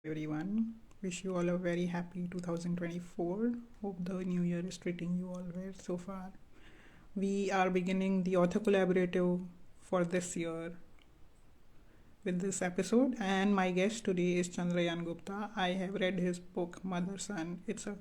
everyone. Wish you all a very happy 2024. Hope the new year is treating you all well so far. We are beginning the author collaborative for this year with this episode, and my guest today is Chandrayan Gupta. I have read his book Mother Son. It's a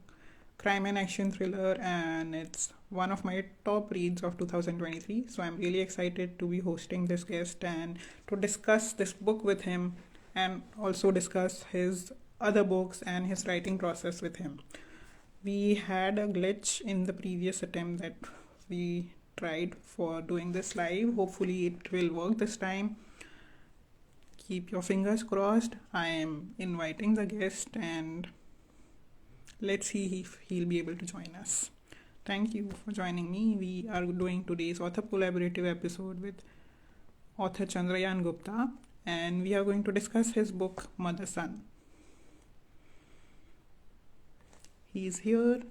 crime and action thriller, and it's one of my top reads of 2023. So I'm really excited to be hosting this guest and to discuss this book with him and also discuss his other books and his writing process with him. We had a glitch in the previous attempt that we tried for doing this live. Hopefully, it will work this time. Keep your fingers crossed. I am inviting the guest and let's see if he'll be able to join us. Thank you for joining me. We are doing today's author collaborative episode with author Chandrayan Gupta, and we are going to discuss his book Mother Son. He's here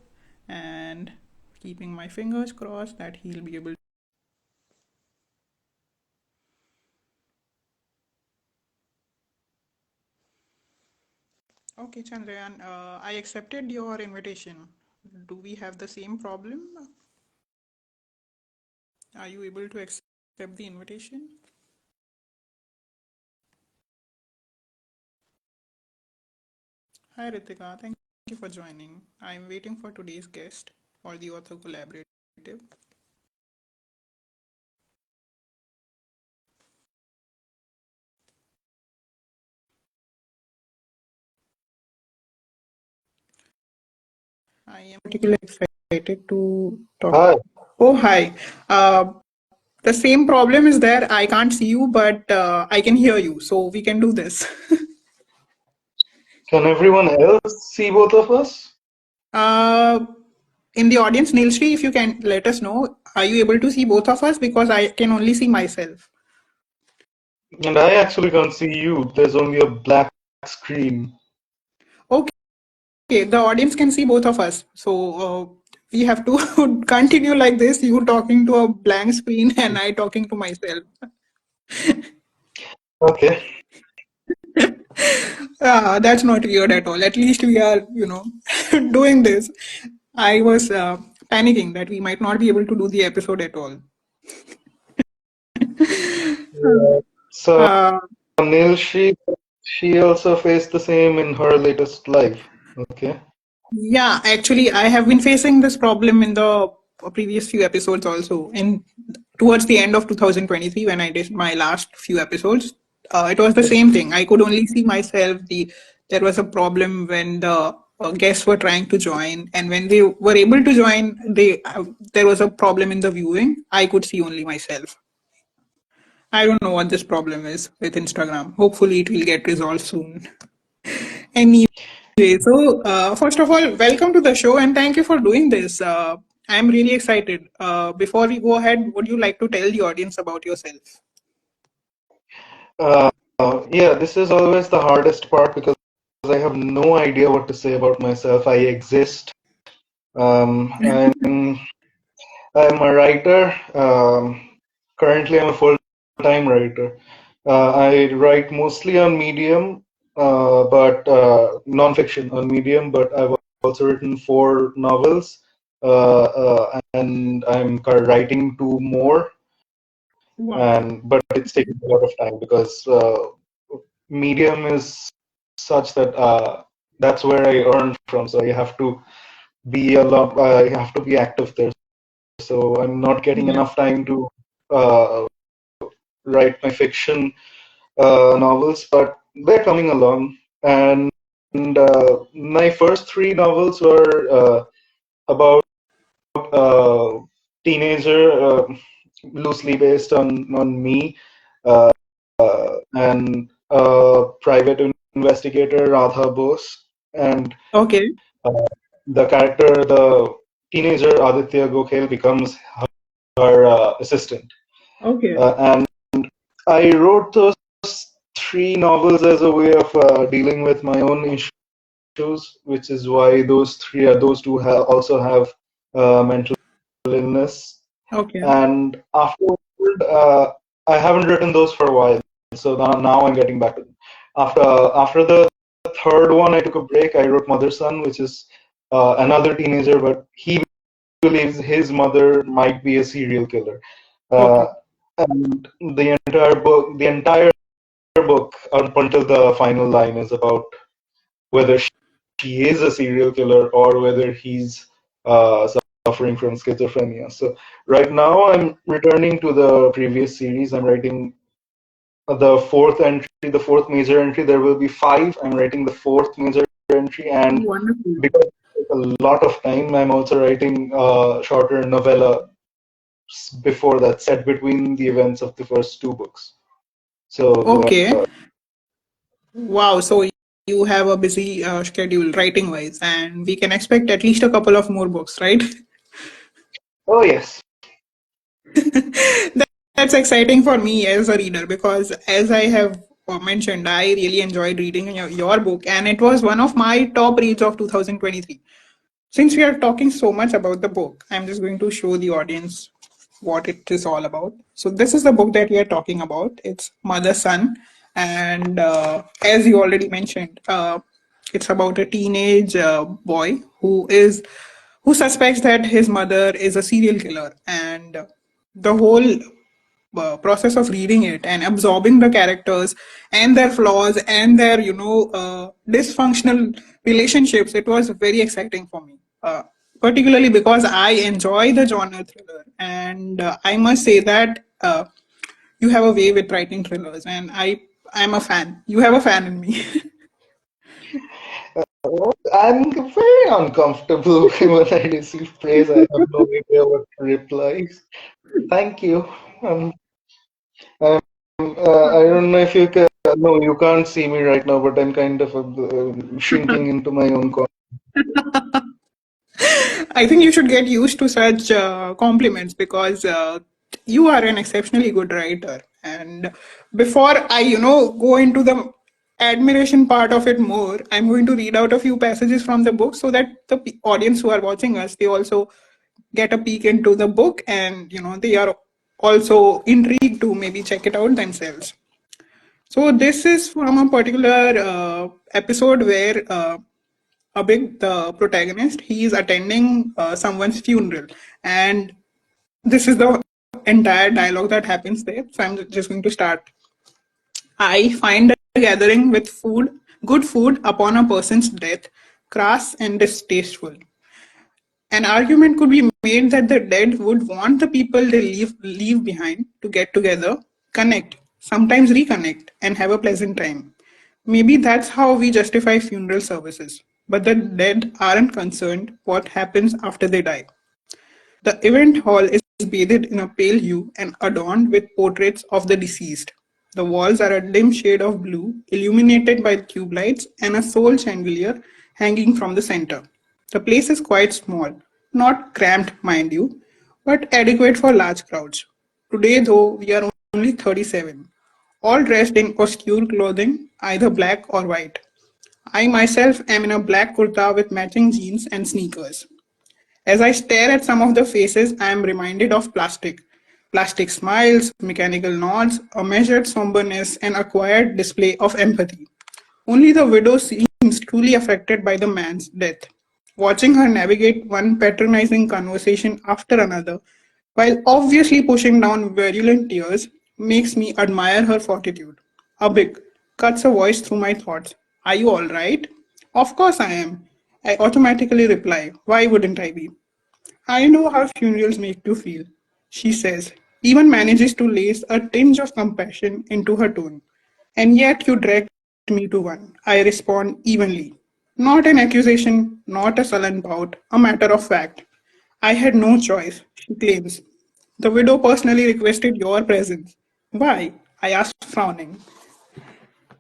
and keeping my fingers crossed that he'll be able. Okay, Chandrayan, I accepted your invitation. Do we have the same problem? Are you able to accept the invitation? Hi, Ritika. Thank you for joining. I'm waiting for today's guest for the author collaborative. I am particularly excited to talk. Hi, Oh, hi. The same problem is there. I can't see you, but I can hear you. So we can do this. can everyone else see both of us? uh, in the audience, Nilshri, if you can let us know, are you able to see both of us? Because I can only see myself. And I actually can't see you. There's only a black screen. Okay, the audience can see both of us. So we have to continue like this, you talking to a blank screen and I talking to myself. Okay. That's not weird at all. At least we are, doing this. I was panicking that we might not be able to do the episode at all. Yeah. So Uh, Neil, she also faced the same in her latest life. Okay. yeah, actually, I have been facing this problem in the previous few episodes also. In towards the end of 2023, when I did my last few episodes, it was the same thing. I could only see myself. There was a problem when the guests were trying to join, and when they were able to join, there was a problem in the viewing. I could see only myself. I don't know what this problem is with Instagram. Hopefully, it will get resolved soon. Anyway, so first of all, welcome to the show and thank you for doing this. I'm really excited. Before we go ahead, would you like to tell the audience about yourself? Uh, yeah, this is always the hardest part because I have no idea what to say about myself. I exist. Um, I'm I'm a writer. Currently, I'm a full-time writer. I write mostly on Medium, but non-fiction on Medium. But I've also written 4 novels, and I'm writing 2 more. Wow. And but it's taking a lot of time because Medium is such that that's where I earn from. So you have to be a lot. You have to be active there. So I'm not getting Yeah. enough time to uh, write my fiction novels, but they're coming along. And my first 3 novels were about teenager, loosely based on me, uh, and private investigator Radha Bose, and Okay. uh, the teenager Aditya Gokhale becomes her assistant. Okay. And I wrote those 3 novels as a way of dealing with my own issues, which is why those two also have mental illness. Okay. And afterward, I haven't written those for a while, so now I'm getting back to them. After the third one, I took a break. I wrote Mother Son, which is another teenager, but he believes his mother might be a serial killer. Uh, Okay. and the entire book, up until the final line, is about whether she is a serial killer or whether he's uh, suffering from schizophrenia. So right now, I'm returning to the previous series. I'm writing the fourth entry, the fourth major entry. There will be five. I'm writing the fourth major entry, and Wonderful. because it takes a lot of time, I'm also writing a shorter novella before that, set between the events of the first two books. So Okay. Wow. So you have a busy schedule writing wise, and we can expect at least a couple of more books, right? oh yes. That's exciting for me as a reader because, as I have mentioned, I really enjoyed reading your book, and it was one of my top reads of 2023. Since we are talking so much about the book, I'm just going to show the audience what it is all about. So, this is the book that we are talking about. It's Mother Son, and as you already mentioned, it's about a teenage boy who suspects that his mother is a serial killer, and the whole process of reading it and absorbing the characters and their flaws and their dysfunctional relationships, it was very exciting for me, particularly because I enjoy the genre thriller, and I must say that you have a way with writing thrillers, and I'm a fan. You have a fan in me. I'm very uncomfortable when I receive praise. I have no idea what to reply. Thank you. Um, I'm, I don't know if you can. No, you can't see me right now, but I'm kind of shrinking into my own. I think you should get used to such compliments because you are an exceptionally good writer. And before I, go into the admiration part of it more, I'm going to read out a few passages from the book so that the audience who are watching us, they also get a peek into the book, and they are also intrigued to maybe check it out themselves. So this is from a particular episode where Abig, the protagonist, he is attending someone's funeral, and this is the entire dialogue that happens there. So I'm just going to start. I find a gathering with good food upon a person's death, crass and distasteful. An argument could be made that the dead would want the people they leave behind to get together, connect, sometimes reconnect, and have a pleasant time. Maybe that's how we justify funeral services. But the dead aren't concerned what happens after they die. The event hall is bathed in a pale hue and adorned with portraits of the deceased. The walls are a dim shade of blue, illuminated by tube lights and a sole chandelier hanging from the center. The place is quite small, not cramped, mind you, but adequate for large crowds. Today, though, we are only 37, all dressed in austere clothing, either black or white. I myself am in a black kurta with matching jeans and sneakers. As I stare at some of the faces, I am reminded of plastic. Plastic smiles, mechanical nods, a measured somberness, and a quiet display of empathy. Only the widow seems truly affected by the man's death. Watching her navigate one patronizing conversation after another, while obviously pushing down virulent tears, makes me admire her fortitude. Abik cuts a voice through my thoughts. Are you all right? Of course I am. I automatically reply. Why wouldn't I be? I know how funerals make you feel, she says, even manages to lace a tinge of compassion into her tone. And yet you dragged me to one. I respond evenly. Not an accusation, not a sullen pout, a matter of fact. I had no choice, she claims. The widow personally requested your presence. Why? I asked, frowning.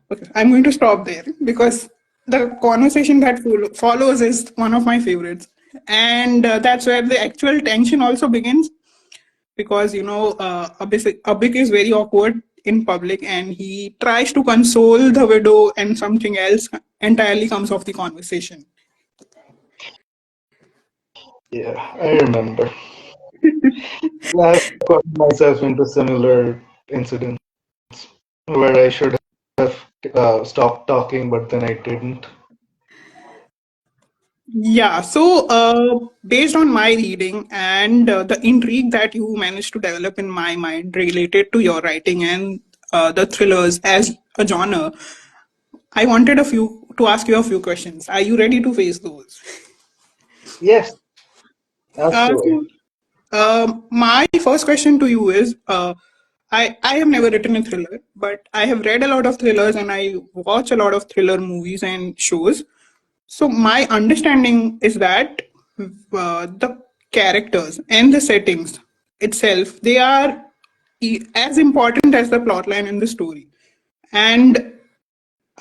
Okay, I'm going to stop there because the conversation that follows is one of my favorites. And that's where the actual tension also begins because, Abhik is very awkward in public and he tries to console the widow, and something else entirely comes off the conversation. Yeah, I remember. I've gotten myself into similar incidents where I should have stop talking, but then I didn't. Yeah, so based on my reading and the intrigue that you managed to develop in my mind related to your writing and the thrillers as a genre, I wanted a few to ask you a few questions. Are you ready to face those? Yes, absolutely. My first question to you is I have never written a thriller, but I have read a lot of thrillers and I watch a lot of thriller movies and shows. So, my understanding is that the characters and the settings itself they are as important as the plotline in the story. And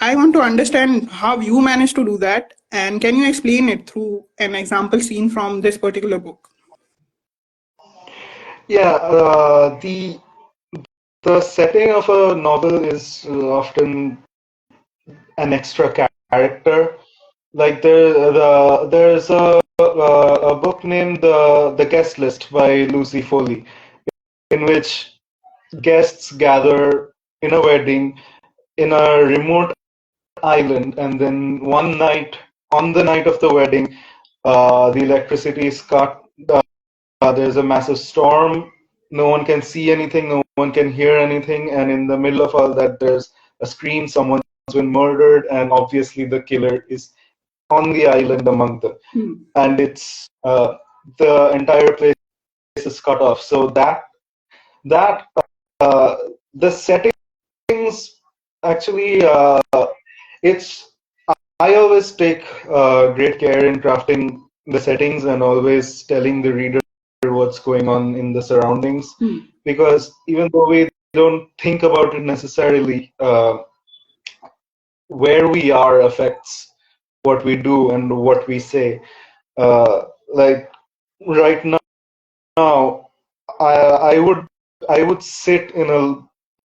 I want to understand how you managed to do that, and can you explain it through an example scene from this particular book? Yeah, the setting of a novel is often an extra character. Like there's a book named The Guest List by Lucy Foley, in which guests gather in a wedding in a remote island, and then one night, on the night of the wedding, the electricity is cut. There's a massive storm. No one can see anything. No one can hear anything. And in the middle of all that, there's a scream. Someone's been murdered, and obviously the killer is on the island among them. Hmm. And it's the entire place is cut off. So that uh, the settings actually it's I always take great care in crafting the settings and always telling the reader what's going on in the surroundings, Hmm. because even though we don't think about it necessarily, where we are affects what we do and what we say. Like right now, I would sit in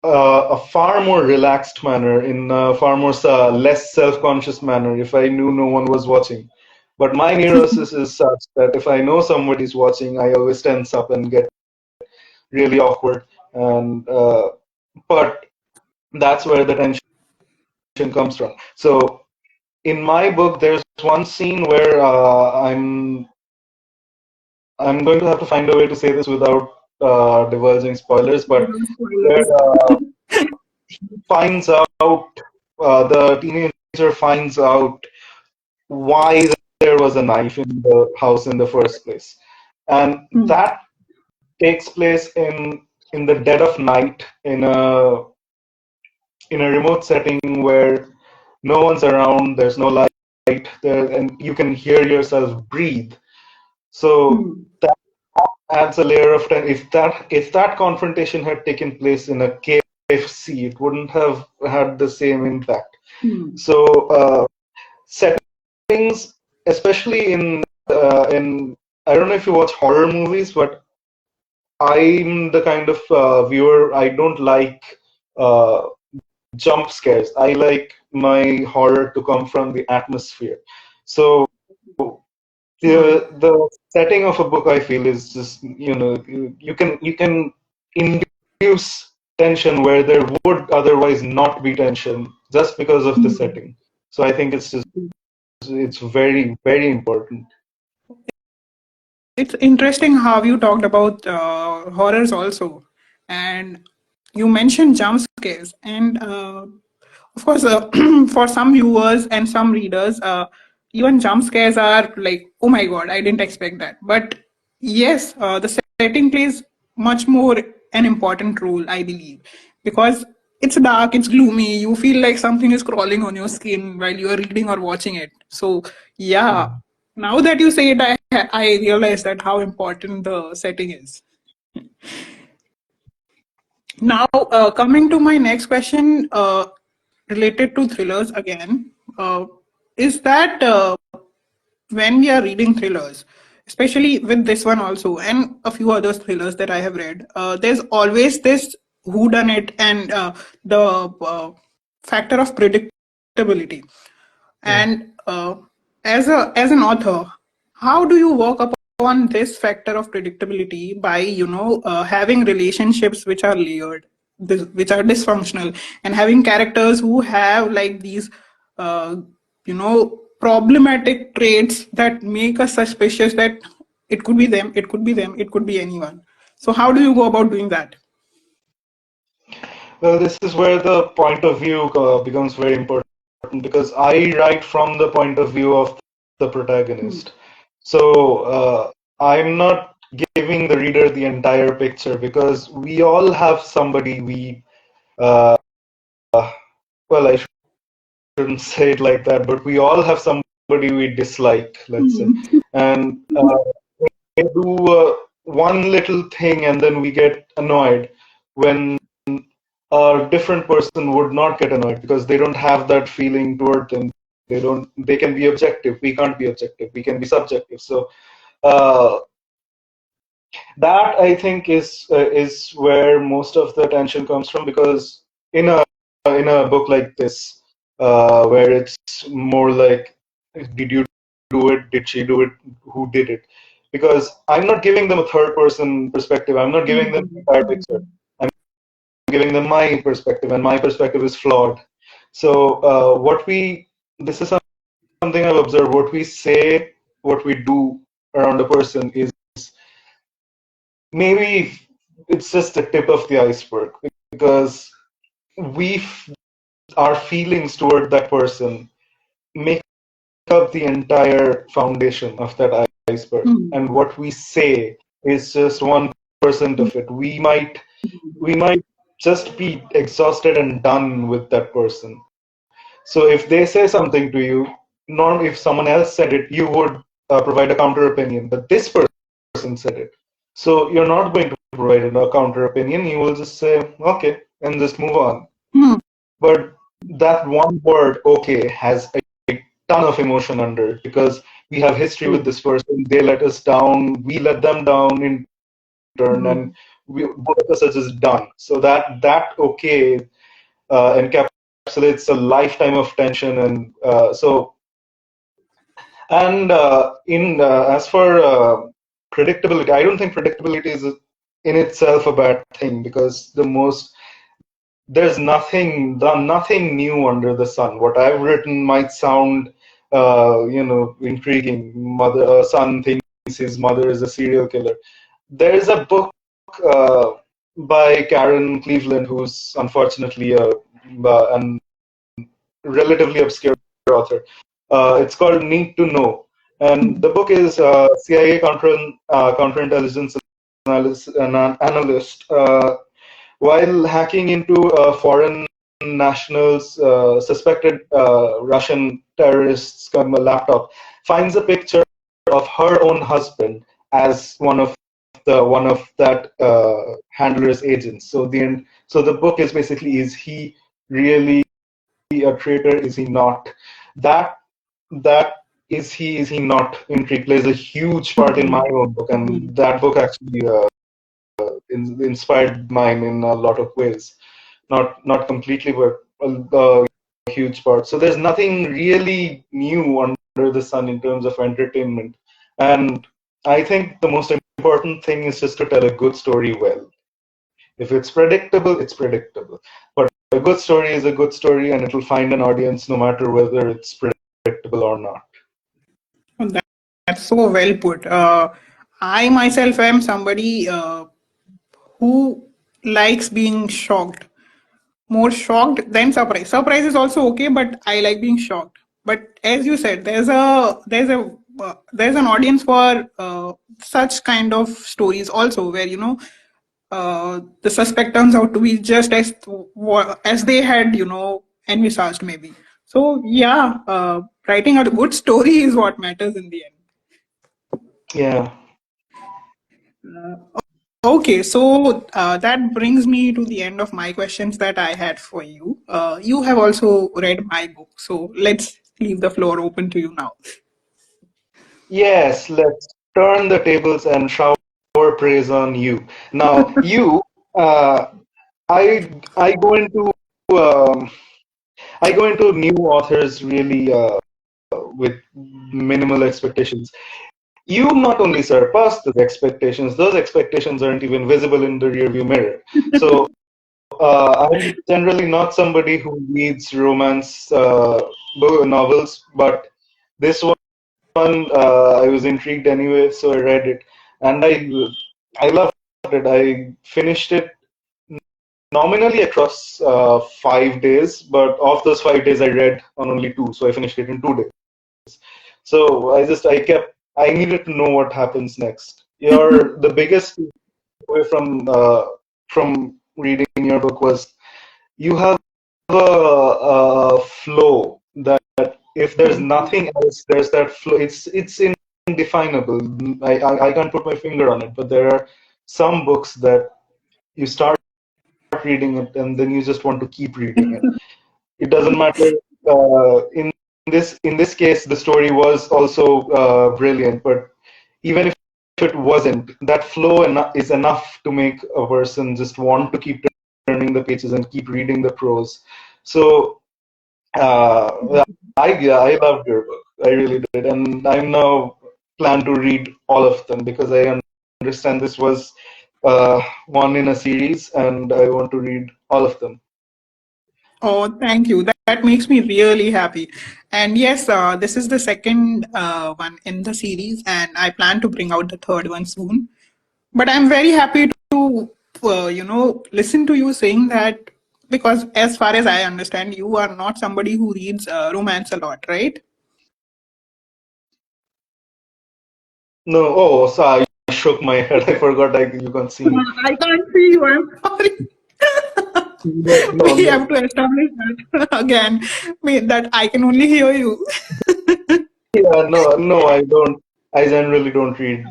a far more relaxed manner, in a far more less self-conscious manner if I knew no one was watching. But my neurosis is such that if I know somebody's watching, I always tense up and get really awkward. And but that's where the tension comes from. So in my book, there's one scene where I'm going to have to find a way to say this without divulging spoilers, but Without where spoilers. finds out the teenager finds out why there was a knife in the house in the first place, and Hmm. that takes place in the dead of night in a remote setting where no one's around, there's no light there, and you can hear yourself breathe. So Hmm. that adds a layer of tension. If that confrontation had taken place in a KFC, it wouldn't have had the same impact. Hmm. So settings, especially in I don't know if you watch horror movies, but I'm the kind of viewer, I don't like uh, jump scares. I like my horror to come from the atmosphere. So Got it. the setting of a book, I feel, is just, you can induce tension where there would otherwise not be tension just because of the Hmm. setting. So I think it's very, very important. It's interesting how you talked about horrors also, and you mentioned jump scares. And of course, for some viewers and some readers, even jump scares are like, "Oh my god, I didn't expect that." But yes, the setting plays much more an important role, I believe, because it's dark, it's gloomy. You feel like something is crawling on your skin while you are reading or watching it. So yeah, now that you say it, I realize that how important the setting is. Now, coming to my next question, related to thrillers again, is that when we are reading thrillers, especially with this one also, and a few other thrillers that I have read, there's always this whodunit and the factor of predictability. Yeah. And as an author, how do you work upon this factor of predictability by having relationships which are layered? which are dysfunctional, and having characters who have like these uh, problematic traits that make us suspicious that it could be them, it could be them, it could be anyone. So how do you go about doing that? Well, this is where the point of view becomes very important because I write from the point of view of the Hmm. protagonist. So I'm not giving the reader the entire picture because we all have somebody uh, well, I shouldn't say it like that, but we all have somebody we dislike, let's say. Hmm. And we do one little thing and then we get annoyed when a different person would not get annoyed because they don't have that feeling toward them. They can be objective. We can't be objective. We can be subjective. So uh, that I think is where most of the tension comes from because in a book like this, where it's more like, did you do it? Did she do it? Who did it? Because I'm not giving them a third person perspective. I'm not giving them the entire picture. I'm giving them my perspective, and my perspective is flawed. So this is something I've observed. What we say, what we do around a person is maybe it's just the tip of the iceberg because we our feelings toward that person make up the entire foundation of that iceberg, Hmm. and what we say is just 1% of it. We might just be exhausted and done with that person. So if they say something to you, norm if someone else said it, you would provide a counter opinion, but this person said it. So you're not going to provide a counter opinion. You will just say, okay, and just move on. Hmm. But that one word, okay, has a ton of emotion under it because we have history with True. this person. They let us down. We let them down in turn, and Hmm. both of us are just done. So that okay encapsulates a lifetime of tension, and and in as for predictability, I don't think predictability is in itself a bad thing because there's nothing new under the sun. What I've written might sound intriguing. Son thinks his mother is a serial killer. There's a book uh, by Karen Cleveland, who's unfortunately an relatively obscure author. It's called Need to Know, and the book is CIA counterintelligence analyst while hacking into a foreign nationals suspected Russian terrorists' laptop, finds a picture of her own husband as one of that handler's agents. So the book is basically, is he really a traitor? Is he not? That that is he not intrigue plays a huge part in my own book, Hmm. and that book actually inspired mine in a lot of ways. Not completely, but a huge part. So there's nothing really new under the sun in terms of entertainment, and I think the most important thing is just to tell a good story well. If it's predictable, it's predictable. But a good story is a good story, and it'll find an audience no matter whether it's predictable or not. Oh, that's so well put. I myself am somebody who likes being shocked, more shocked than surprised. Surprise is also okay, but I like being shocked. But as you said, there's an audience for such kind of stories also, where the suspect turns out to be just as they had envisaged maybe. So yeah, writing a good story is what matters in the end. Yeah. Okay, so that brings me to the end of my questions that I had for you. You have also read my book, so let's leave the floor open to you now. Yes, let's turn the tables and shower praise on you. Now, uh, I go into um, I go into new authors really with minimal expectations. You not only surpass those expectations aren't even visible in the rearview mirror. So I'm generally not somebody who reads romance novels, but this one I was intrigued anyway, so I read it, and I loved it. I finished it nominally across 5 days, but of those 5 days, I read on only two, so I finished it in 2 days. So I needed to know what happens next. The biggest away from reading your book was you have a flow that if there's nothing else, there's that flow. It's indefinable. I can't put my finger on it, but there are some books that you start reading it and then you just want to keep reading it. It doesn't matter. In this case, the story was also brilliant, but even if it wasn't, that flow is enough to make a person just want to keep turning the pages and keep reading the prose. So yeah, I loved your book. I really did, and I'm now plan to read all of them because I understand this was one in a series, and I want to read all of them. Oh, thank you. That makes me really happy. And yes, this is the second one in the series, and I plan to bring out the third one soon. But I'm very happy to, listen to you saying that because, as far as I understand, you are not somebody who reads romance a lot, right? No, oh, so I shook my head. I forgot you can't see me. I can't see you. I'm sorry. No, no, We no. have to establish that again. That I can only hear you. Yeah, no, no, I don't. I generally don't read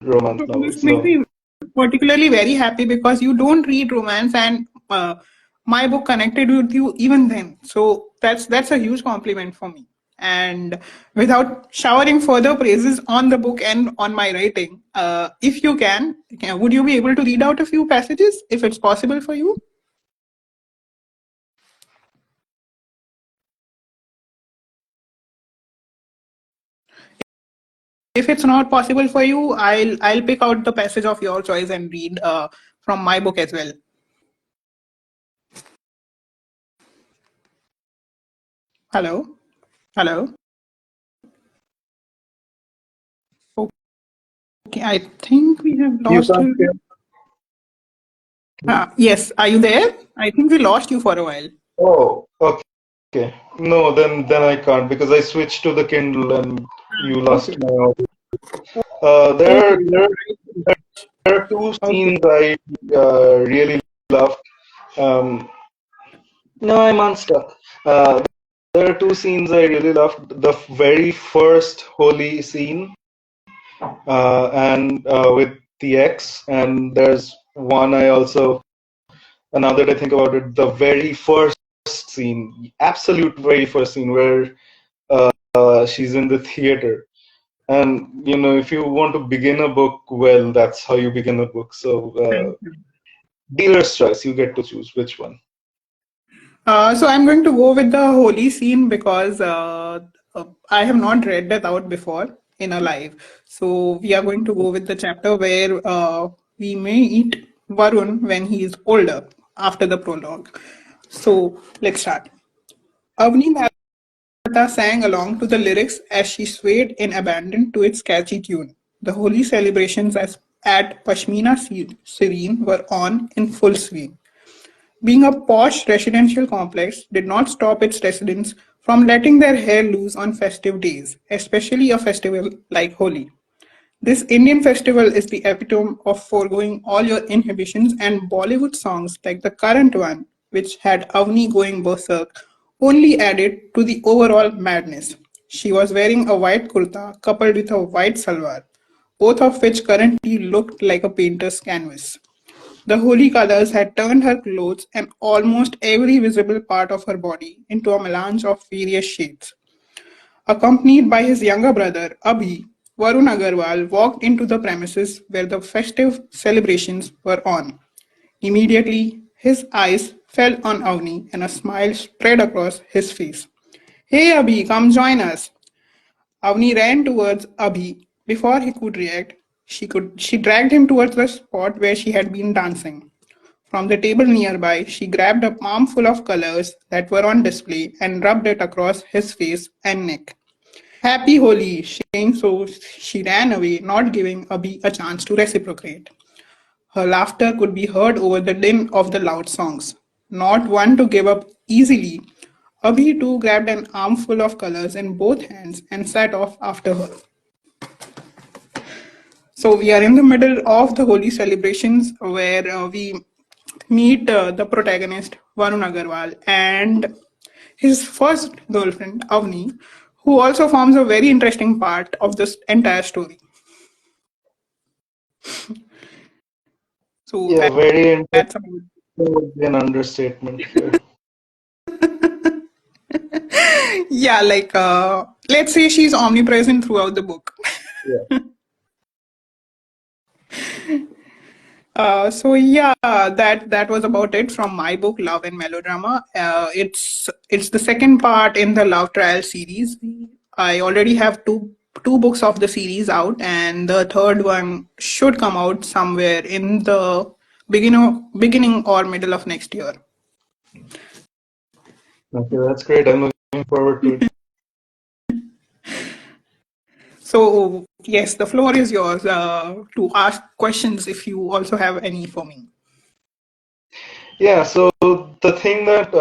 romance This novels. makes No. me particularly very happy because you don't read romance, and my book connected with you even then. So that's a huge compliment for me. And without showering further praises on the book and on my writing, if you would you be able to read out a few passages if it's possible for you? If it's not possible for you, I'll pick out the passage of your choice and read from my book as well. Hello, hello. Okay, I think we have You lost can't her. hear me? Yes, are you there? I think we lost you for a while. Oh, okay. No, then I can't because I switched to the Kindle and you lost Okay. my audio. Okay. There are two Okay. scenes I really loved. Um, no, I'm unstuck. There are two scenes I really loved. The very first holy scene, and with the X, and there's one I also. And now that I think about it, the very first scene, absolute very first scene where she's in the theater. And if you want to begin a book well, that's how you begin a book. So Thank you. dealer's choice, you get to choose which one. So I'm going to go with the holy scene because I have not read that out before in a live. So we are going to go with the chapter where we meet Varun when he is older after the prologue. So let's start. Avni Mehta sang along to the lyrics as she swayed in abandon to its catchy tune. The holy celebrations at Pashmina Serene were on in full swing. Being a posh residential complex did not stop its residents from letting their hair loose on festive days, especially a festival like Holi. This Indian festival is the epitome of foregoing all your inhibitions, and Bollywood songs like the current one, which had Avni going berserk, only added to the overall madness. She was wearing a white kurta coupled with a white salwar, both of which currently looked like a painter's canvas. The holy colors had turned her clothes and almost every visible part of her body into a melange of various shades. Accompanied by his younger brother, Abhi, Varun Agarwal walked into the premises where the festive celebrations were on. Immediately, his eyes fell on Avni and a smile spread across his face. Hey Abhi, come join us. Avni ran towards Abhi. Before he could react, she dragged him towards the spot where she had been dancing. From the table nearby, she grabbed a palmful of colors that were on display and rubbed it across his face and neck. Happy Holi, saying so, she ran away, not giving Abhi a chance to reciprocate. Her laughter could be heard over the din of the loud songs. Not one to give up easily, Abhi too grabbed an armful of colors in both hands and set off after her. So we are in the middle of the Holi celebrations where we meet the protagonist Varun Agarwal and his first girlfriend Avni, who also forms a very interesting part of this entire story. So Yeah, very interesting that's about. would be an understatement here. Yeah, like let's say she's omnipresent throughout the book. Yeah. So yeah, that was about it from my book, Love and Melodrama. It's the second part in the Love Trial series. I already have two books of the series out, and the third one should come out somewhere in the beginning or middle of next year. Okay, that's great. I'm looking forward to it. So yes, the floor is yours to ask questions if you also have any for me. Yeah, so the thing that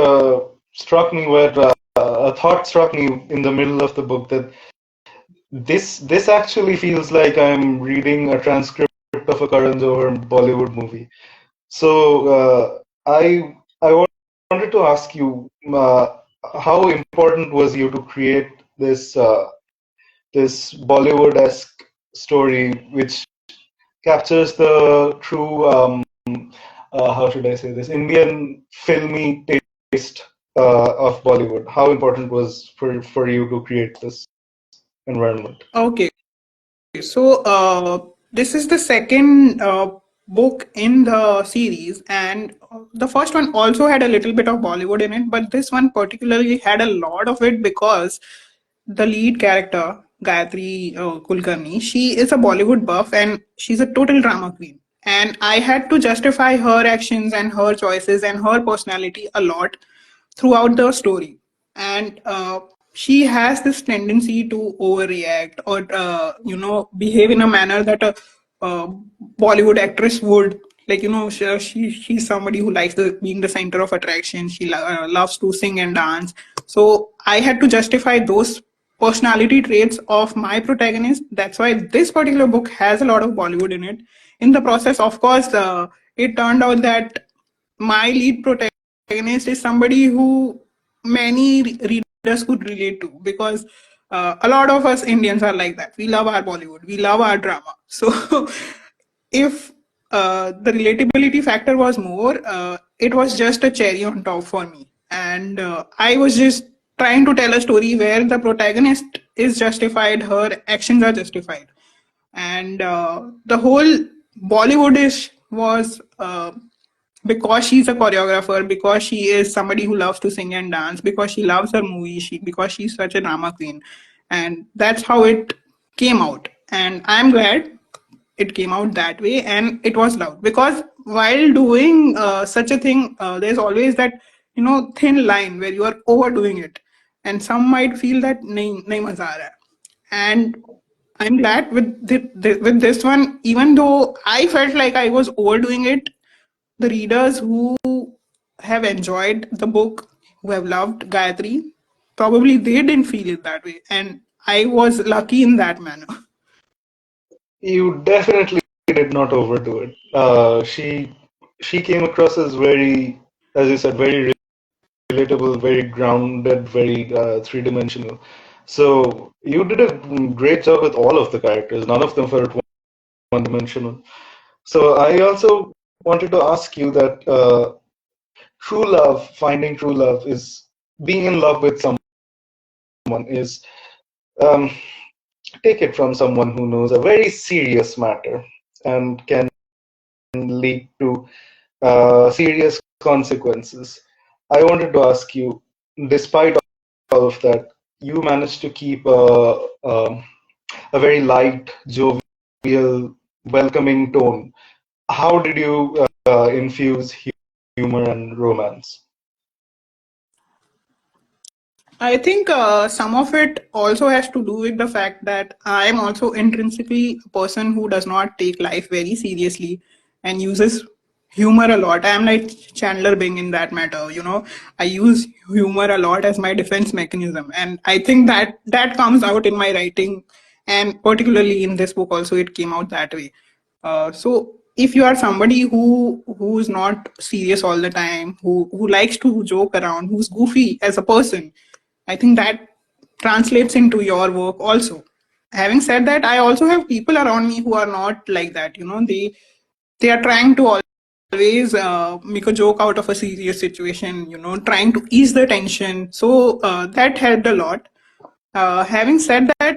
struck me where a thought struck me in the middle of the book that this actually feels like I'm reading a transcript of a Karan Johar Bollywood movie. So I wanted to ask you how important was you to create this Bollywood-esque story which captures the true how should I say this Indian filmy taste of Bollywood. How important was for you to create this environment? Okay, so this is the second book in the series, and the first one also had a little bit of Bollywood in it, but this one particularly had a lot of it because the lead character, Gayatri Kulkarni, she is a Bollywood buff and she's a total drama queen. And I had to justify her actions and her choices and her personality a lot throughout the story. And she has this tendency to overreact or behave in a manner that a Bollywood actress would. Like, she's somebody who likes being the center of attraction. She loves to sing and dance. So I had to justify those personality traits of my protagonist. That's why this particular book has a lot of Bollywood in it. In the process, of course, it turned out that my lead protagonist is somebody who many readers could relate to, because a lot of us Indians are like that. We love our Bollywood, we love our drama. So if the relatability factor was more, it was just a cherry on top for me. And I was just trying to tell a story where the protagonist is justified, her actions are justified. And the whole Bollywoodish was because she's a choreographer, because she is somebody who loves to sing and dance, because she loves her movie, because she's such a drama queen. And that's how it came out. And I'm glad it came out that way and it was loud, because while doing such a thing, there's always that thin line where you are overdoing it, and some might feel that nahi maza aa raha hai. And I'm glad with this one, even though I felt like I was overdoing it, the readers who have enjoyed the book, who have loved Gayatri, probably they didn't feel it that way. And I was lucky in that manner. You definitely did not overdo it. She came across as very, as you said, very relatable, very grounded, very three-dimensional. So you did a great job with all of the characters. None of them felt one-dimensional. So I also wanted to ask you that true love, finding true love, is being in love with someone is um, take it from someone who knows a very serious matter and can lead to serious consequences. I wanted to ask you, despite all of that, you managed to keep a very light, jovial, welcoming tone. How did you infuse humor and romance. I think some of it also has to do with the fact that I am also intrinsically a person who does not take life very seriously and uses humor a lot. I am like Chandler Bing in that matter. I use humor a lot as my defense mechanism, and I think that comes out in my writing, and particularly in this book also it came out that way. So if you are somebody who's not serious all the time, who likes to joke around, who's goofy as a person, I think that translates into your work also. Having said that, I also have people around me who are not like that. They are trying to always make a joke out of a serious situation. Trying to ease the tension. So that helped a lot. Having said that,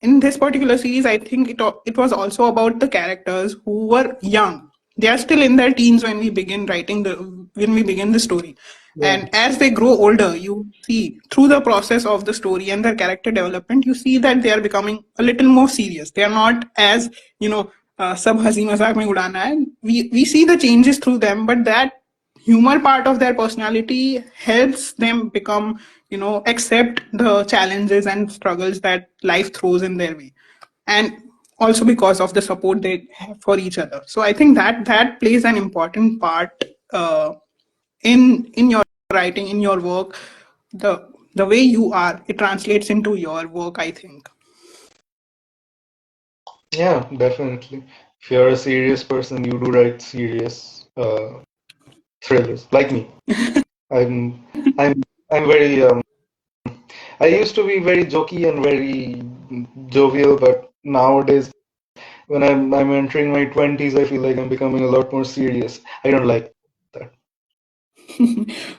in this particular series, I think it was also about the characters who were young. They are still in their teens when we begin the story, Yeah, and as they grow older, you see through the process of the story and their character development, you see that they are becoming a little more serious. They are not as sab हंसी मजाक में उड़ाना है. We see the changes through them, but that humor part of their personality helps them become accept the challenges and struggles that life throws in their way, and also because of the support they have for each other. So I think that plays an important part in your writing, in your work. The way you are, it translates into your work, I think. yeah, definitely. If you're a serious person, you do write serious thrillers, like me. I'm, I'm very. I used to be very jokey and very jovial, but nowadays, when I'm entering my 20s, I feel like I'm becoming a lot more serious. I don't like that.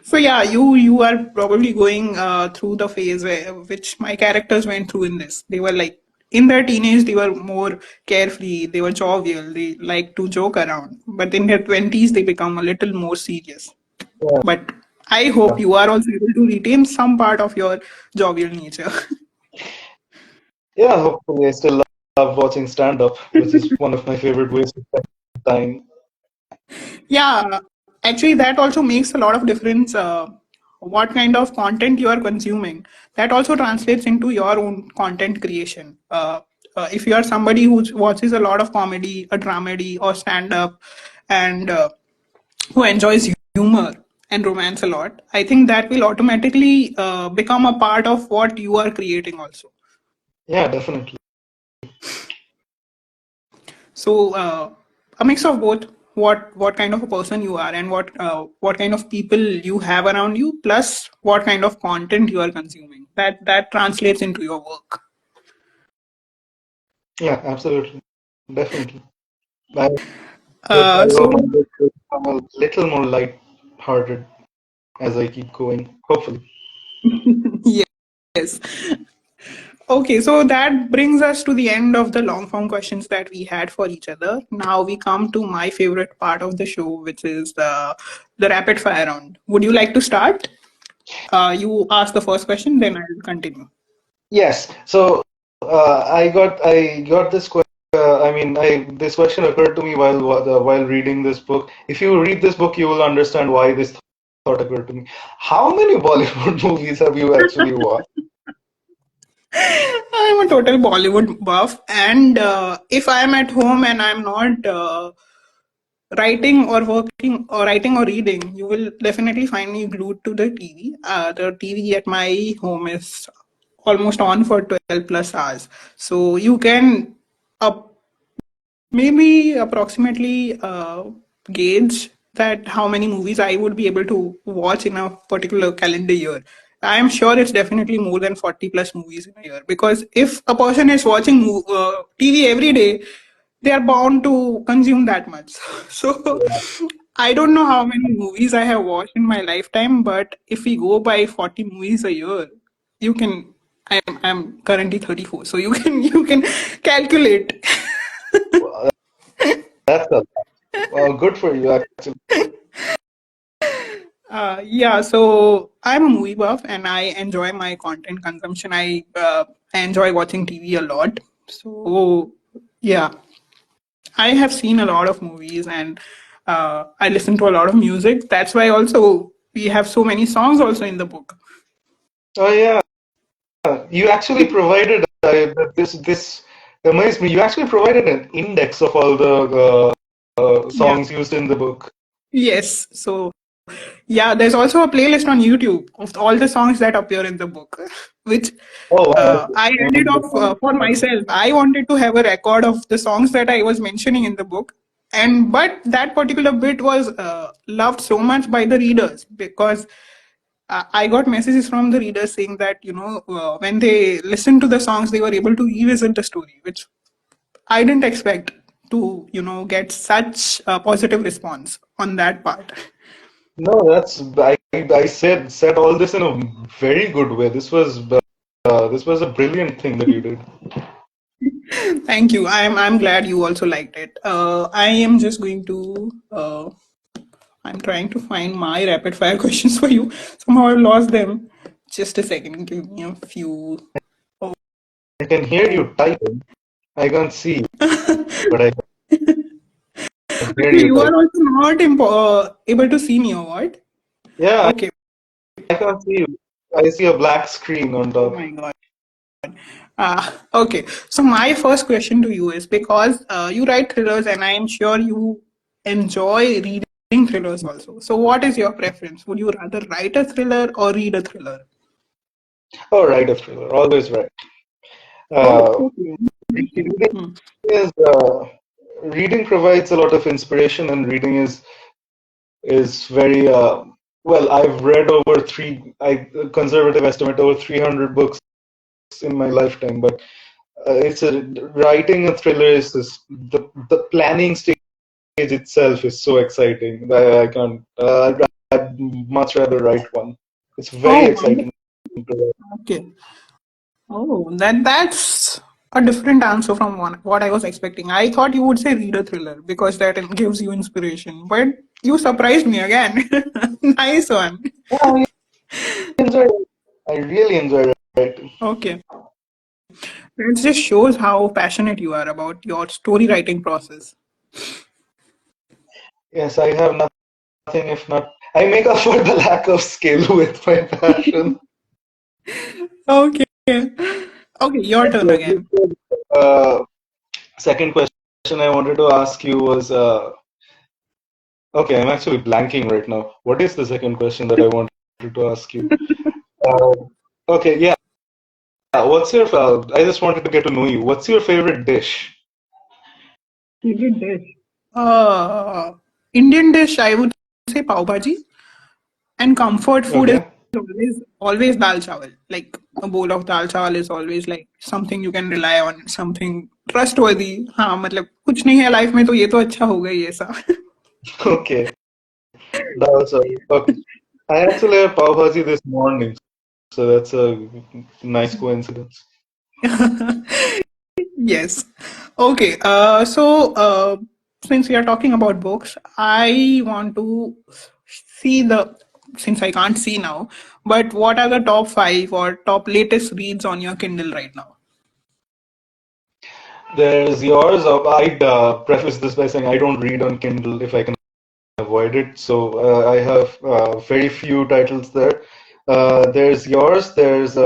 So yeah, you are probably going through the phase which my characters went through in this. They were like in their teenage, they were more carefree, they were jovial, they like to joke around. But in their 20s, they become a little more serious. Yeah, But I hope you are also able to retain some part of your jovial nature. yeah. Hopefully, I still love watching stand-up, which is one of my favorite ways to spend time. Yeah, actually, that also makes a lot of difference. What kind of content you are consuming, that also translates into your own content creation. If you are somebody who watches a lot of comedy, a dramedy, or stand up, and who enjoys humor and romance a lot, I think that will automatically become a part of what you are creating also. Yeah, definitely. So a mix of both. What kind of a person you are, and what kind of people you have around you, plus what kind of content you are consuming. That translates into your work. Yeah, absolutely. Definitely. I I hope So my book will become a little more light-hearted as I keep going. Hopefully. yes. Okay, so that brings us to the end of the long form questions that we had for each other. Now we come to my favorite part of the show, which is the rapid fire round. Would you like to start? You ask the first question, then I'll continue. Yes. So I got this question. I mean, I this question occurred to me while reading this book. If you read this book, you will understand why this thought occurred to me. How many Bollywood movies have you actually watched? I'm a total Bollywood buff, and if I'm at home and I'm not writing or reading, you will definitely find me glued to the TV. The TV at my home is almost on for 12 plus hours, so you can up maybe approximately gauge that how many movies I would be able to watch in a particular calendar year. I am sure it's definitely more than 40 plus movies in a year, because if a person is watching TV every day, they are bound to consume that much. So I don't know how many movies I have watched in my lifetime, but if we go by 40 movies a year, you can. I'm currently 34, so you can calculate. Well, that's a well, good for you actually. Yeah, so I'm a movie buff and I enjoy my content consumption. I enjoy watching TV a lot. So yeah, I have seen a lot of movies, and I listen to a lot of music. That's why also we have so many songs also in the book. Oh yeah, you actually provided this amazed me. You actually provided an index of all the Yeah. songs used in the book. Yes. So yeah, there's also a playlist on YouTube of all the songs that appear in the book, which Oh, wonderful, I ended off wonderful, for myself. I wanted to have a record of the songs that I was mentioning in the book, and but that particular bit was loved so much by the readers because I got messages from the readers saying that when they listened to the songs, they were able to revisit the story, which I didn't expect to get such a positive response on that part. No, I said all this in a very good way. This was a brilliant thing that you did. Thank you. I'm glad you also liked it. I am just going to. I'm trying to find my rapid fire questions for you. Somehow I lost them. Just a second. Give me a few. I can hear Oh. you typing. I can't see you, but I can hear you You are typing. also not able to see me or what? Yeah, Okay. I can't see you. I see a black screen on Oh top. my god. Okay. So my first question to you is because you write thrillers and I am sure you enjoy reading thrillers also. So what is your preference? Would you rather write a thriller or read a thriller? Oh, right, a thriller. Always right. Oh, Uh, okay. Interesting. reading Hmm. is reading provides a lot of inspiration, and reading is very well. I've read over I conservative estimate over 300 books in my lifetime, but it's a writing a thriller is the planning stage itself is so exciting. I can't. I'd much rather write one. It's very Oh, exciting wonderful. to write. Okay. Oh, that's a different answer from what I was expecting. I thought you would say read a thriller because that gives you inspiration, but you surprised me again. Nice one. Yeah, enjoy. I really enjoy writing. Okay. It just shows how passionate you are about your story writing process. Yes, I have nothing if not. I make up for the lack of skill with my passion. Okay. Okay, your turn again. Uh, Second question I wanted to ask you was okay, I'm actually blanking right now. What is the second question that I wanted to ask you? Uh, okay, yeah. What's your? I just wanted to get to know you. What's your favorite dish? Favorite dish? Uh, Indian dish, I would say pav bhaji. And comfort food is Okay. always dal chawal. Like a bowl of dal chawal is always like something you can rely on, something trustworthy. हाँ मतलब कुछ नहीं है life में तो ये तो अच्छा होगा ही ऐसा. Okay. That was okay. I actually had pav bhaji this morning, so that's a nice coincidence. Yes. Okay. Since we are talking about books, I want to see the since I can't see now, but what are the top five or top latest reads on your Kindle right now? There's yours. I'd preface this by saying I don't read on Kindle if I can avoid it. So I have very few titles there. There's yours. There's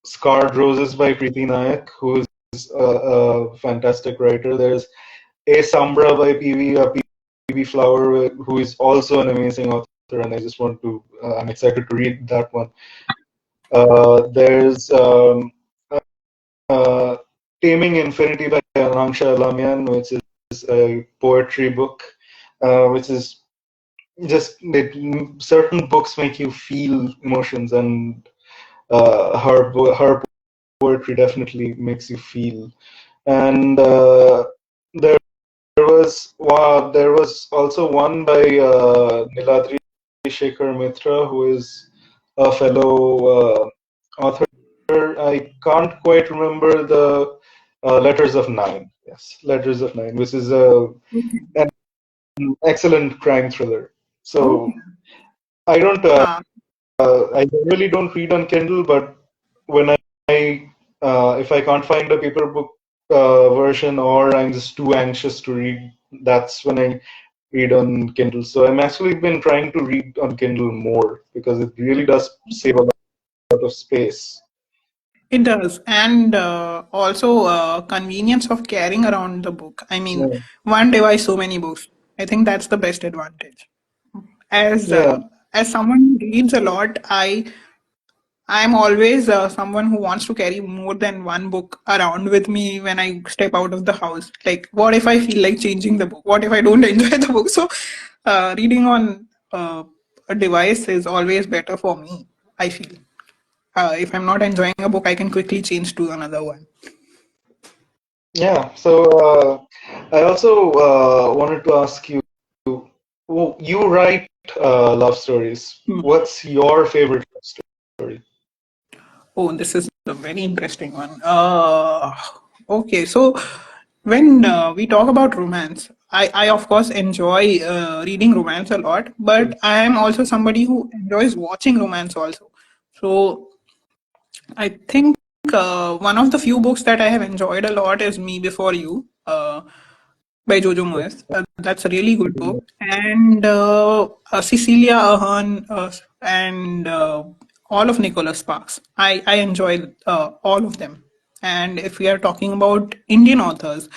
Scarred Roses by Preeti Nayak, who is a fantastic writer. There's A Sambra by PV Flower, who is also an amazing author, and I just want to, I'm excited to read that one. There's uh, Taming Infinity by Ananksha Alamian, which is a poetry book, which is just certain books make you feel emotions, and her poetry definitely makes you feel. And there there was also one by Niladri Shekhar Mitra, who is a fellow author. I can't quite remember the Letters of Nine. Yes, Letters of Nine, which is Okay. an excellent crime thriller. So Okay. I don't. Ah, I generally don't read on Kindle, but when if I can't find a paper book version or I'm just too anxious to read, that's when I read on Kindle. So I'm actually been trying to read on Kindle more because it really does save a lot of space. It does, and also convenience of carrying around the book. I mean, Yeah, one device, so many books. I think that's the best advantage. As yeah, uh, as someone who reads a lot, I'm always someone who wants to carry more than one book around with me when I step out of the house. Like, what if I feel like changing the book? What if I don't enjoy the book? So, reading on a device is always better for me, I feel. If I'm not enjoying a book, I can quickly change to another one. yeah. So I also wanted to ask you, well, you write love stories. Hmm. What's your favorite love story? Oh, this is a very interesting one. Okay, so when we talk about romance, I of course enjoy reading romance a lot, but I am also somebody who enjoys watching romance also. So I think one of the few books that I have enjoyed a lot is Me Before You. By Jojo Moyes. That's a really good book. And Cecilia Ahern and all of Nicholas Sparks. I enjoy all of them. And if we are talking about Indian authors,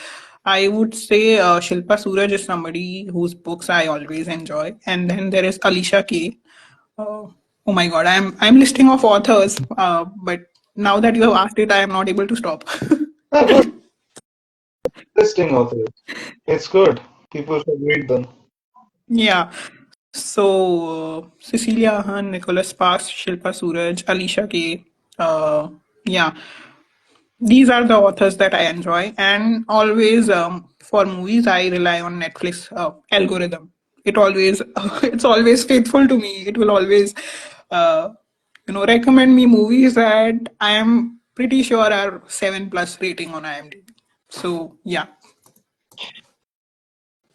I would say Shilpa Suraj is somebody whose books I always enjoy. And then there is Alicia K. Uh, oh my God, I'm listing off authors, but now that you have asked it, I am not able to stop. Ah, good, interesting author. It's good. People should read them. Yeah. So, Cecilia Han, Nicholas Sparks, Shilpa Suraj, Alicia K. Yeah, these are the authors that I enjoy. And always for movies, I rely on Netflix algorithm. It always, it's always faithful to me. It will always, uh, recommend me movies that I am pretty sure are 7+ rating on IMDb. So, yeah.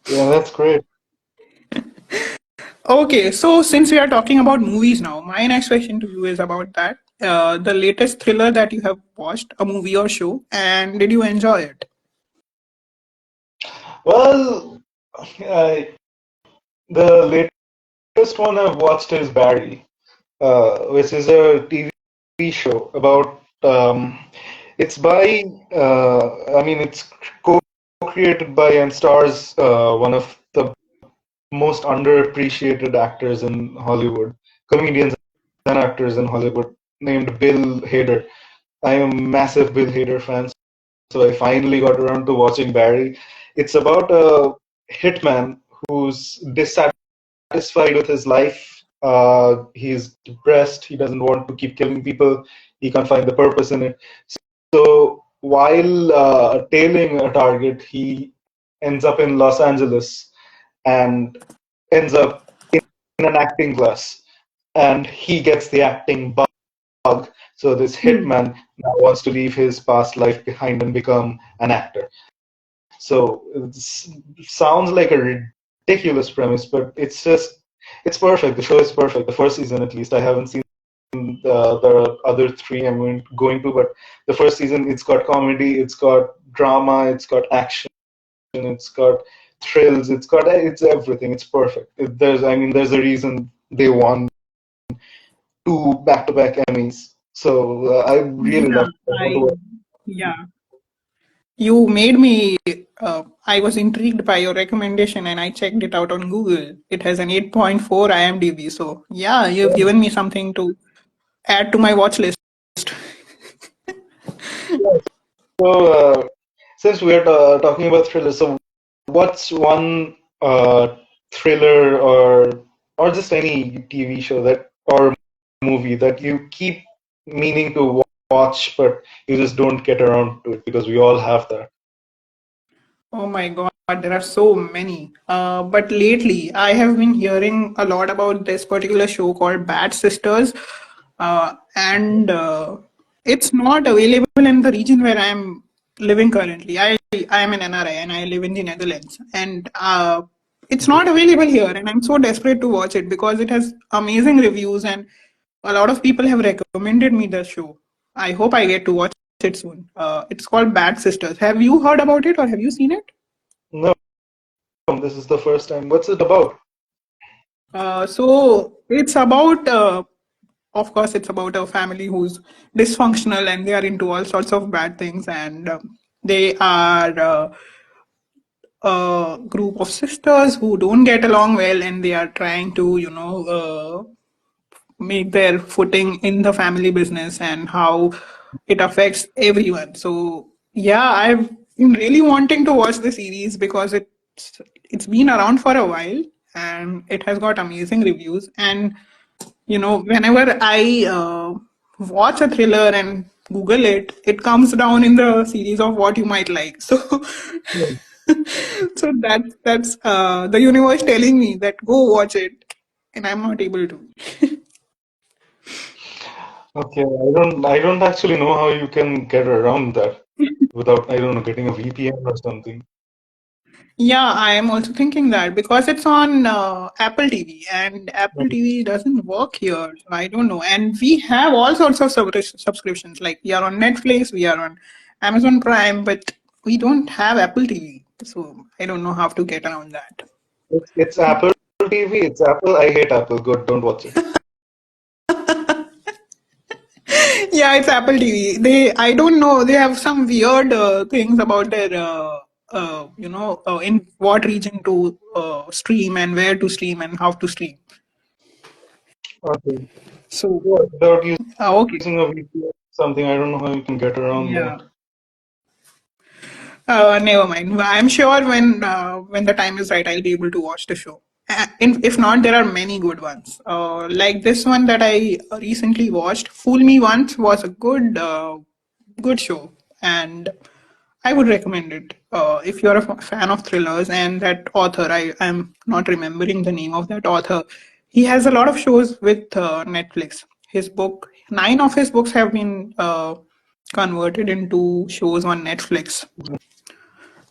Yeah, that's great. Okay, so since we are talking about movies now, my next question to you is about that. The latest thriller that you have watched, a movie or show, and did you enjoy it? Well, the latest one I've watched is Barry, which is a TV show about. It's by. I mean, it's co-created by and stars one of the most underappreciated actors in Hollywood, comedians and actors in Hollywood, named Bill Hader. I am a massive Bill Hader fan, so I finally got around to watching Barry. It's about a hitman who's dissatisfied with his life. He's depressed. He doesn't want to keep killing people. He can't find the purpose in it. So while tailing a target, he ends up in Los Angeles and ends up in an acting class. And he gets the acting bug. So this Hmm. hitman now wants to leave his past life behind and become an actor. So it sounds like a ridiculous premise, but it's perfect. The show is perfect. The first season, at least, I haven't seen the other three going to, but the first season, it's got comedy, it's got drama, it's got action, it's got thrills, it's everything. It's perfect. There's a reason they won two back-to-back Emmys. So I really Yeah, love it. I want to I yeah. You made me. I was intrigued by your recommendation, and I checked it out on Google. It has an 8.4 IMDb. So yeah, you've given me something to add to my watch list. watch. So, since we're talking about thrillers, so what's one thriller or just any TV show that or movie that you keep meaning to watch, but you just don't get around to it because we all have that. Oh my God, there are so many. But lately, I have been hearing a lot about this particular show called Bad Sisters, and it's not available in the region where I am living currently. I am an NRI and I live in the Netherlands, and it's not available here. And I'm so desperate to watch it because it has amazing reviews, and a lot of people have recommended me the show. I hope I get to watch it soon. It's called Bad Sisters. Have you heard about it or have you seen it? No, This is the first time. What's it about? So it's about, of course, it's about a family who's dysfunctional and they are into all sorts of bad things, and they are a group of sisters who don't get along well, and they are trying to, make their footing in the family business and how it affects everyone. So yeah, I've been really wanting to watch the series because it's been around for a while and it has got amazing reviews. And whenever I watch a thriller and Google it, it comes down in the series of what you might like. So Hmm. so that's the universe telling me that go watch it, and I'm not able to. Okay, I don't actually know how you can get around that without, I don't know, getting a VPN or something. Yeah, I am also thinking that because it's on Apple TV and Apple Okay. TV doesn't work here. So I don't know. And we have all sorts of subscriptions. Like we are on Netflix, we are on Amazon Prime, but we don't have Apple TV. So I don't know how to get around that. It's Apple TV. It's Apple. I hate Apple. Good, don't watch it. Yeah, it's Apple TV. I don't know, they have some weird things about their, in what region to stream and where to stream and how to stream. Okay. So, Yeah, without okay. using a VPN or something, I don't know how you can get around that. Yeah. Never mind. I'm sure when the time is right, I'll be able to watch the show. If not, there are many good ones. Like this one that I recently watched, "Fool Me Once," was a good show, and I would recommend it. If you're a fan of thrillers, and that author, I am not remembering the name of that author. He has a lot of shows with Netflix. His book, 9 of his books have been converted into shows on Netflix.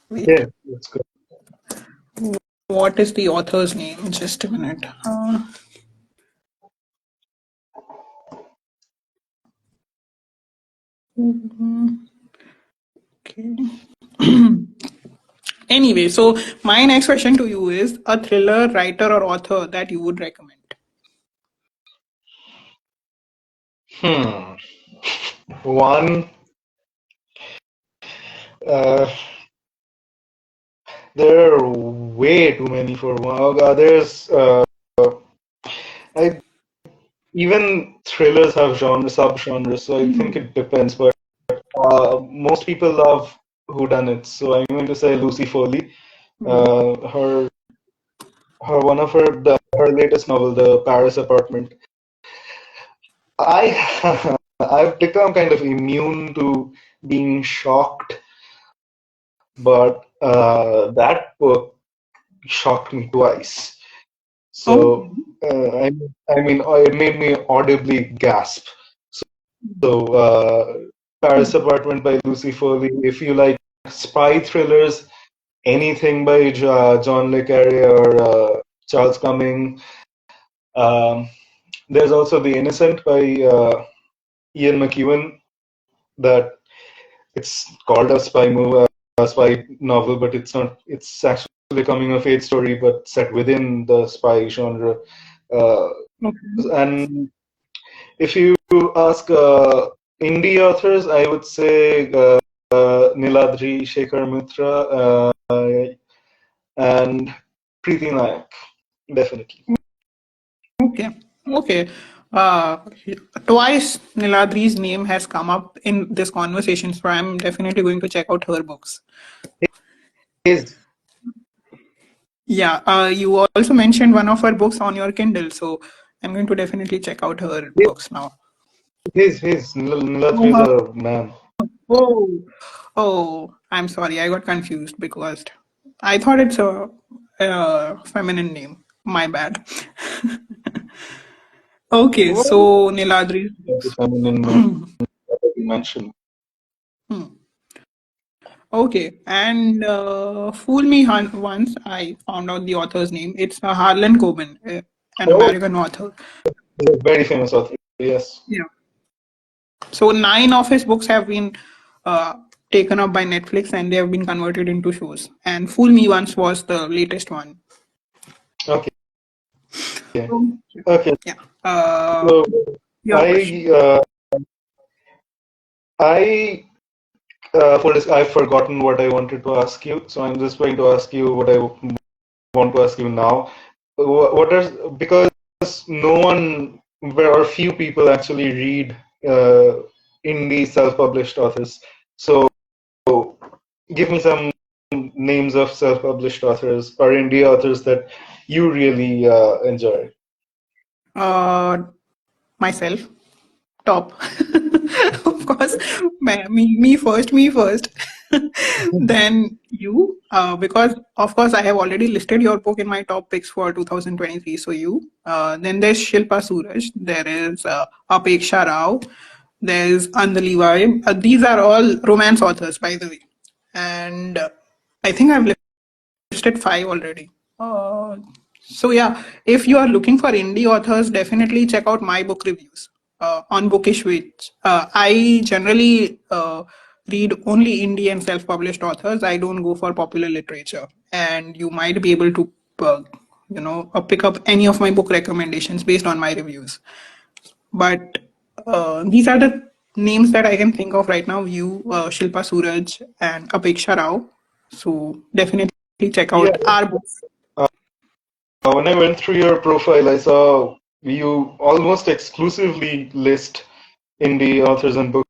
Wait, Yeah, that's good. what is the author's name? Just a minute. Okay. Anyway, so my next question to you is a thriller writer or author that you would recommend. Hmm. One, uh, there are way too many for one. Oh God, I even thrillers have sub-genres, so I think it depends. But most people love whodunits, so I'm going to say Lucy Foley. Her her latest novel, The Paris Apartment. I I've become kind of immune to being shocked, but that book shocked me twice. Okay. So I mean, it made me audibly gasp. So Paris Apartment by Lucy Foley. If you like spy thrillers, anything by John le Carre or Charles Cumming. Um, there's also The Innocent by Ian McEwan. That it's called a spy novel, but it's not. It's actually a coming of age story, but set within the spy genre. Uh, Okay. and if you ask indie authors, I would say Niladri Shekhar Mitra and Preeti Nayak, definitely. Okay. Okay. Uh, Twice Niladri's name has come up in this conversation, so I'm definitely going to check out her books. His Yeah. You also mentioned one of her books on your Kindle, so I'm going to definitely check out her books now. his Niladri is a man. Oh, oh, I'm sorry. I got confused because I thought it's a feminine name. My bad. Okay, What? so Niladri's The books. feminine man that you mentioned. Hmm. Okay, and Fool Me Once, I found out the author's name. It's Harlan Coben, an Oh, American author. he's a very famous author. Yes. Yeah. So 9 of his books have been uh, taken up by Netflix and they have been converted into shows. And Fool Me Once was the latest one. Okay. Um, Okay. yeah. So Your question. I I for this I've forgotten what I wanted to ask you. So I'm just going to ask you what I want to ask you now. What are because no one or few people actually read indie self-published authors. So give me some names of self-published authors or indie authors that you really enjoy. Uh, Myself. Top. Of course, me first. Then you, because of course I have already listed your book in my top picks for 2023. So you, then there's Shilpa Suraj, there is Apeksha Rao, there's Andali Vibe. These are all romance authors, by the way, and I think I've listed five already. Uh, so yeah, if you are looking for indie authors, definitely check out my book reviews on Bookish, which I generally read only indie and self-published authors. I don't go for popular literature, and you might be able to, pick up any of my book recommendations based on my reviews. But these are the names that I can think of right now. You, Shilpa Suraj, and Apeksha Rao. So definitely check Yeah, out our books. when I went through your profile, I saw you almost exclusively list indie authors and books.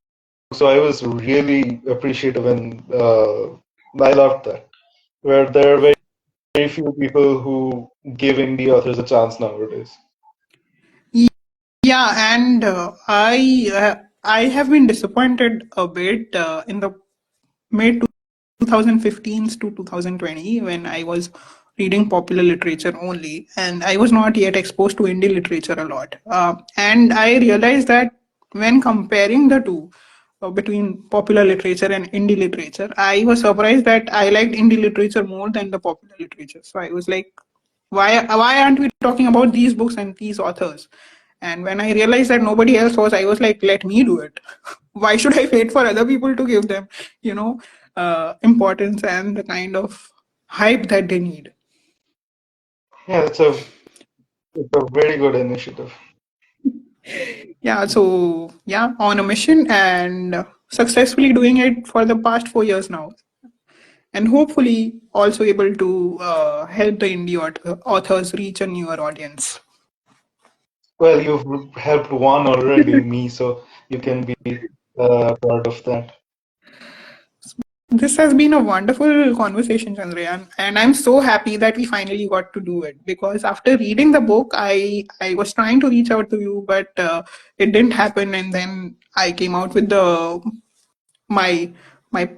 So I was really appreciative and I loved that. Where there are very few people who give indie authors a chance nowadays. Yeah, and I have been disappointed a bit in the mid 2015s to 2020 when I was reading popular literature only, and I was not yet exposed to indie literature a lot. And I realized that when comparing the two, between popular literature and indie literature, I was surprised that I liked indie literature more than the popular literature. So I was like, why aren't we talking about these books and these authors? And when I realized that nobody else was, I was like, let me do it. Why should I wait for other people to give them, you know, importance and the kind of hype that they need? Yeah, it's a very good initiative. Yeah, so yeah, on a mission and successfully doing it for the past 4 years now. And hopefully also able to help the indie authors reach a newer audience. Well, you've helped one already, me, so you can be part of that. This has been a wonderful conversation, Chandrayan, and I'm so happy that we finally got to do it. Because after reading the book, I was trying to reach out to you, but it didn't happen. And then I came out with my my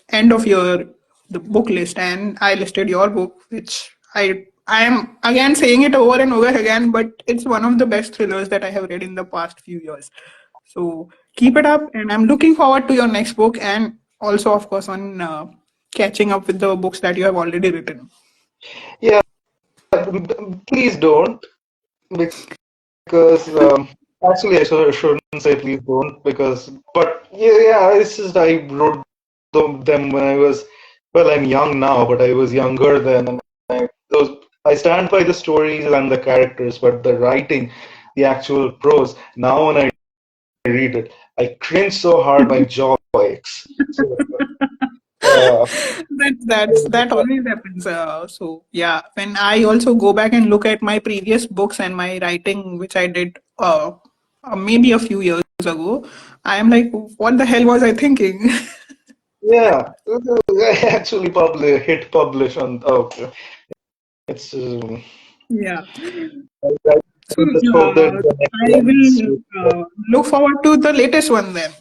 end of year the book list, and I listed your book, which I am again saying it over and over again, but it's one of the best thrillers that I have read in the past few years. So keep it up, and I'm looking forward to your next book, and also, of course, on catching up with the books that you have already written. Yeah, please don't, because actually shouldn't say please don't because but yeah, it's just I wrote them when I was well, I'm young now, but I was younger then, and I stand by the stories and the characters, but the writing, the actual prose. Now when I read it, I cringe so hard my jaw aches. So uh, That always happens. So yeah, when I also go back and look at my previous books and my writing, which I did maybe a few years ago, I am like, what the hell was I thinking? yeah, I actually hit publish on. Okay, it's. Yeah. I So just hope that the next I one is will look forward to the latest one then.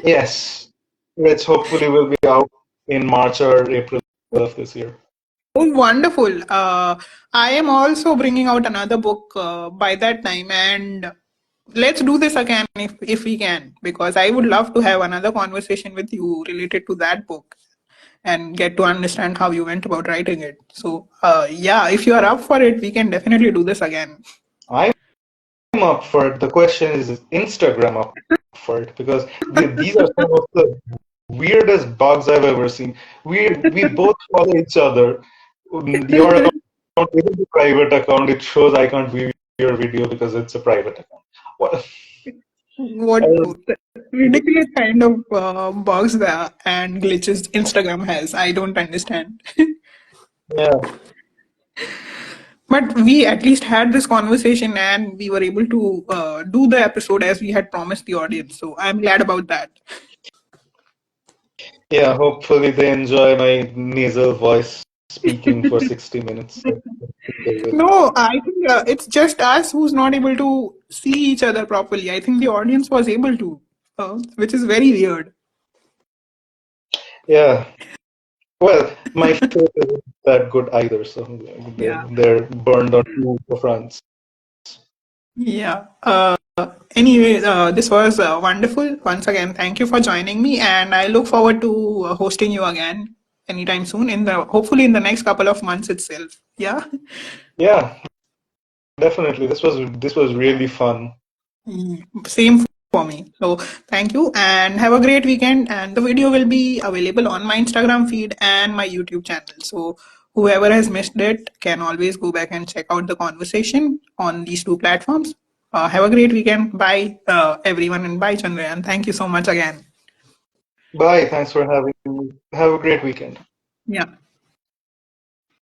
yes, which hopefully will be out in March or April of this year. Oh, wonderful. I am also bringing out another book by that time, and let's do this again if we can, because I would love to have another conversation with you related to that book and get to understand how you went about writing it. So, yeah, if you are up for it, we can definitely do this again. I'm up for it. The question is Instagram up for it? Because these are some of the weirdest bugs I've ever seen. We both follow each other. Your account isn't a private account. It shows I can't view your video because it's a private account. What? What ridiculous kind of bugs there and glitches Instagram has? I don't understand. Yeah, But we at least had this conversation and we were able to do the episode as we had promised the audience. So I'm glad about that. yeah. Hopefully they enjoy my nasal voice speaking for 60 minutes. I think they will. No, I think it's just us who's not able to see each other properly. I think the audience was able to, which is very weird. Yeah. Well, my face isn't that good either, so Yeah. they're burned on two fronts. Yeah. Anyway, this was wonderful. Once again, thank you for joining me, and I look forward to hosting you again anytime soon. In the hopefully in the next couple of months itself. Yeah. Yeah, definitely. This was really fun. Same for me. So thank you, and have a great weekend. And the video will be available on my Instagram feed and my YouTube channel. So whoever has missed it can always go back and check out the conversation on these two platforms. Have a great weekend. Bye, everyone, and bye, Chandrayan. Thank you so much again. Bye. Thanks for having me. Have a great weekend. Yeah.